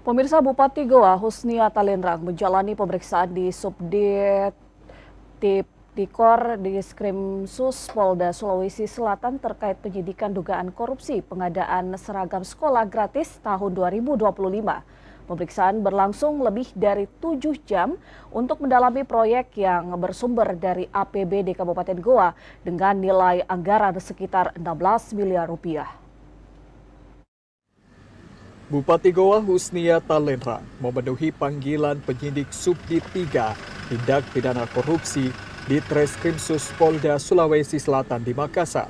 Pemirsa, Bupati Goa Husnia Talenrang menjalani pemeriksaan di Subdit Tipdikor Diskrimsus Polda Sulawesi Selatan terkait penyidikan dugaan korupsi pengadaan seragam sekolah gratis tahun 2025. Pemeriksaan berlangsung lebih dari 7 jam untuk mendalami proyek yang bersumber dari APBD Kabupaten Goa dengan nilai anggaran sekitar 16 miliar rupiah. Bupati Goa Husnia Talenrang memenuhi panggilan penyidik Subdit 3 Tindak Pidana Korupsi di Treskrimsus Polda Sulawesi Selatan di Makassar.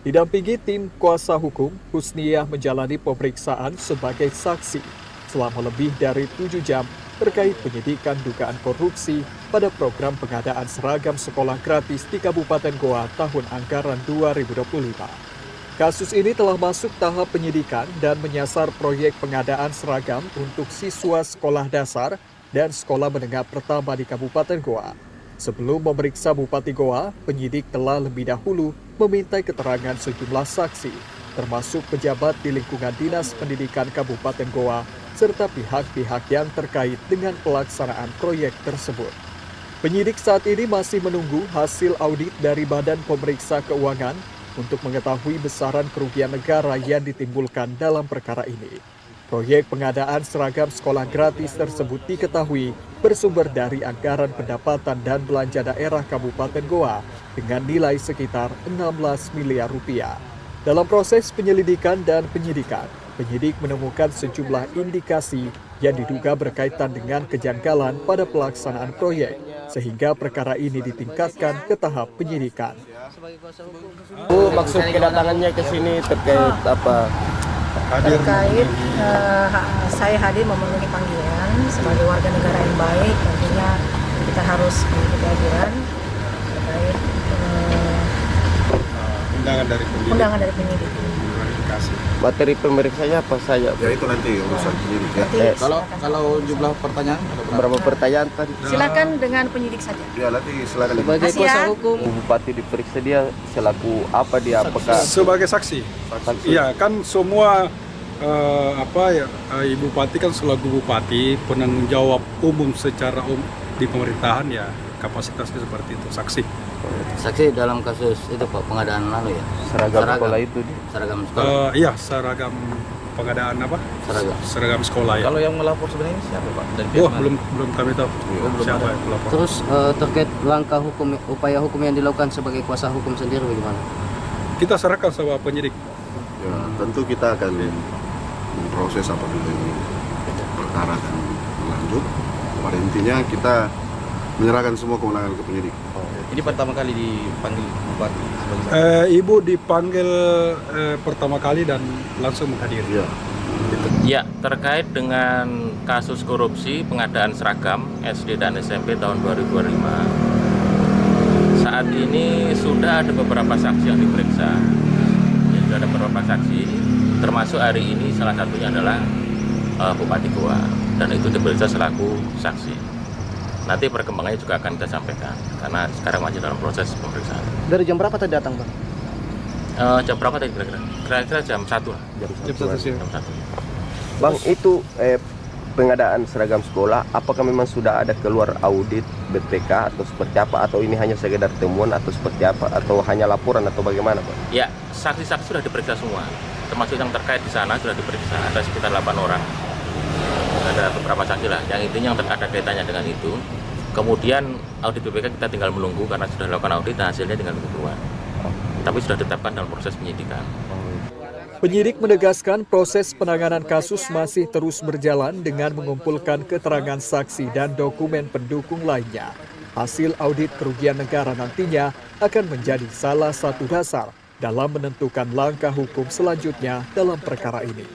Didampingi tim kuasa hukum, Husnia menjalani pemeriksaan sebagai saksi selama lebih dari 7 jam terkait penyidikan dugaan korupsi pada program pengadaan seragam sekolah gratis di Kabupaten Goa tahun anggaran 2025. Kasus ini telah masuk tahap penyidikan dan menyasar proyek pengadaan seragam untuk siswa sekolah dasar dan sekolah menengah pertama di Kabupaten Goa. Sebelum memeriksa Bupati Goa, penyidik telah lebih dahulu memintai keterangan sejumlah saksi, termasuk pejabat di lingkungan Dinas Pendidikan Kabupaten Goa, serta pihak-pihak yang terkait dengan pelaksanaan proyek tersebut. Penyidik saat ini masih menunggu hasil audit dari Badan Pemeriksa Keuangan untuk mengetahui besaran kerugian negara yang ditimbulkan dalam perkara ini. Proyek pengadaan seragam sekolah gratis tersebut diketahui bersumber dari anggaran pendapatan dan belanja daerah Kabupaten Goa dengan nilai sekitar 16 miliar rupiah. Dalam proses penyelidikan dan penyidikan, penyidik menemukan sejumlah indikasi yang diduga berkaitan dengan kejanggalan pada pelaksanaan proyek, sehingga perkara ini ditingkatkan ke tahap penyidikan. Maksud kedatangannya ke sini terkait apa? Terkait saya hadir memenuhi panggilan sebagai warga negara yang baik, tentunya kita harus memiliki kehadiran terkait undangan dari penyidik. Materi pemeriksaannya apa saja? Ya itu nanti urusan penyidik ya. Kalau jumlah pertanyaan Berapa pertanyaan tadi? Silakan dengan penyidik saja. Ya nanti silakan. Sebagai Kasih kuasa ya. hukum, Bupati diperiksa dia selaku apa dia? Apakah Sebagai saksi. Iya, kan semua Ibu Bupati kan selaku Bupati penanggung jawab umum secara di pemerintahan, ya kapasitasnya seperti itu, saksi. saksi dalam kasus itu Pak, pengadaan lalu ya? seragam sekolah itu? Seragam sekolah. Iya, seragam pengadaan apa? Seragam sekolah ya. Kalau yang melapor sebenarnya siapa Pak? Dan Belum kami tahu siapa yang melapor. Terus terkait langkah hukum, upaya hukum yang dilakukan sebagai kuasa hukum sendiri bagaimana? Kita serahkan sama penyidik. Ya, tentu kita akan memproses apabila ini perkara akan berlanjut. Pada intinya kita menyerahkan semua kewenangan ke penyidik. Ini pertama kali dipanggil Bupati sebagai Ibu dipanggil pertama kali dan langsung menghadiri. Ya. Ya, terkait dengan kasus korupsi pengadaan seragam SD dan SMP tahun 2025. Saat ini sudah ada beberapa saksi yang diperiksa. Ya, sudah ada beberapa saksi, termasuk hari ini salah satunya adalah Bupati Goa, dan itu diperiksa selaku saksi. Nanti perkembangannya juga akan kita sampaikan, karena sekarang masih dalam proses pemeriksaan. Dari jam berapa tadi datang Bang? Jam berapa tadi kira-kira? Kira-kira jam 1 lah. Jam 1 siang. Jam 1. Bang, itu pengadaan seragam sekolah, apakah memang sudah ada keluar audit BPK atau seperti apa? Atau ini hanya sekedar temuan atau seperti apa? Atau hanya laporan atau bagaimana Pak? Ya, saksi-saksi sudah diperiksa semua, termasuk yang terkait di sana sudah diperiksa, ada sekitar 8 orang. Ada beberapa saksi lah, yang intinya yang ada kaitannya dengan itu. Kemudian audit BPK kita tinggal menunggu karena sudah dilakukan audit dan hasilnya tinggal keluar. Tapi sudah ditetapkan dalam proses penyidikan. Penyidik menegaskan proses penanganan kasus masih terus berjalan dengan mengumpulkan keterangan saksi dan dokumen pendukung lainnya. Hasil audit kerugian negara nantinya akan menjadi salah satu dasar dalam menentukan langkah hukum selanjutnya dalam perkara ini.